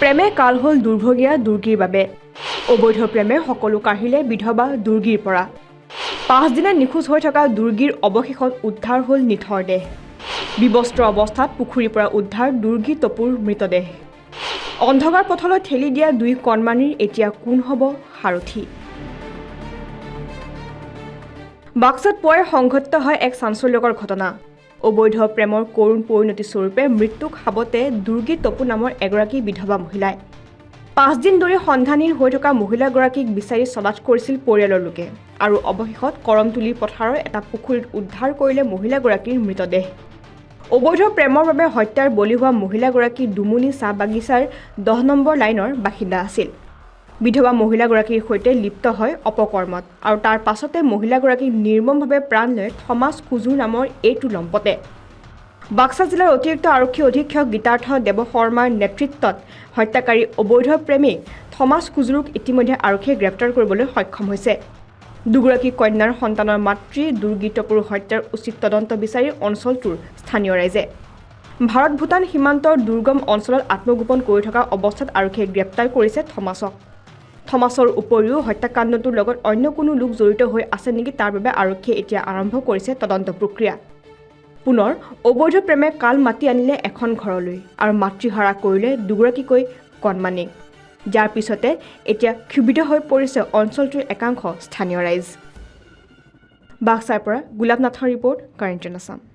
প্ৰেমে কাল হ'ল দুৰ্ভগীয়া দুৰ্গীৰ বাবে অবৈধ প্ৰেমে সকলো কাঢ়িলে বিধৱা দুৰ্গীৰ পৰা 5 দিনে নিখোজ হৈ থকা দুৰ্গীৰ অৱশেষত উদ্ধাৰ হ'ল নিথৰ দেহ বিবস্ত্ৰ অৱস্থাত পুখুৰীৰ পৰা উদ্ধাৰ দুৰ্গী তপুৰ মৃতদেহ অন্ধকাৰ পথলৈ ঠেলি দিয়া দুই কণমানিৰ এতিয়া কোন হ'ব সাৰথি বাক্সাত পুৱাই সংঘটিত হয় এক চাঞ্চল্যকৰ ঘটনা অবৈধ প্ৰেমৰ কৰুণ পৰিণতি স্বৰূপে মৃত্যুক সাবতে দুৰ্গী তপু নামৰ এগৰাকী বিধৱা মহিলাই 5 দিন ধৰি সন্ধানহীন হৈ থকা মহিলাগৰাকীক বিচাৰি চলাথ কৰিছিল পৰিয়ালৰ লোকে আৰু অৱশেষত কৰমতুলি পথাৰৰ এটা পুখুৰীত উদ্ধাৰ কৰিলে মহিলাগৰাকীৰ মৃতদেহ অবৈধ প্ৰেমৰ বাবে হত্যাৰ বলি হোৱা মহিলাগৰাকী দুমুনি চাহ বাগিচাৰ 10 নম্বৰ লাইনৰ বাসিন্দা আছিল বিধৱা মহিলাগৰাকীৰ সৈতে লিপ্ত হয় অপকৰ্মত আৰু তাৰ পাছতে মহিলাগৰাকী নিৰ্মমভাৱে প্ৰাণ লয় থমাছ কুজুৰ নামৰ এইটো লম্পতে বাক্সা জিলাৰ অতিৰিক্ত আৰক্ষী অধীক্ষক গীতাৰ্থ দেৱ শৰ্মাৰ নেতৃত্বত হত্যাকাৰী অবৈধ প্ৰেমী থমাছ কুজুৰক ইতিমধ্যে আৰক্ষীয়ে গ্ৰেপ্তাৰ কৰিবলৈ সক্ষম হৈছে দুগৰাকী কন্যাৰ সন্তানৰ মাতৃ দুৰ্গী তপুৰ হত্যাৰ উচিত তদন্ত বিচাৰি অঞ্চলটোৰ স্থানীয় ৰাইজে ভাৰত ভূটান সীমান্তৰ দুৰ্গম অঞ্চলত আত্মগোপন কৰি থকা অৱস্থাত আৰক্ষীয়ে গ্ৰেপ্তাৰ কৰিছে থমাছৰ উপৰিও হত্যাকাণ্ডটোৰ লগত অন্য কোনো লোক জড়িত হৈ আছে নেকি তাৰ বাবে আৰক্ষীয়ে এতিয়া আৰম্ভ কৰিছে তদন্ত প্ৰক্ৰিয়া পুনৰ অবৈধ প্ৰেমে কাল মাতি আনিলে এখন ঘৰলৈ আৰু মাতৃহাৰা কৰিলে দুগৰাকীকৈ কণমানিক যাৰ পিছতে এতিয়া ক্ষুব্ধ হৈ পৰিছে অঞ্চলটোৰ একাংশ স্থানীয় ৰাইজ বাক্সাৰ পৰা গোলাপ নাথৰ ৰিপৰ্ট কাৰেণ্ট আছাম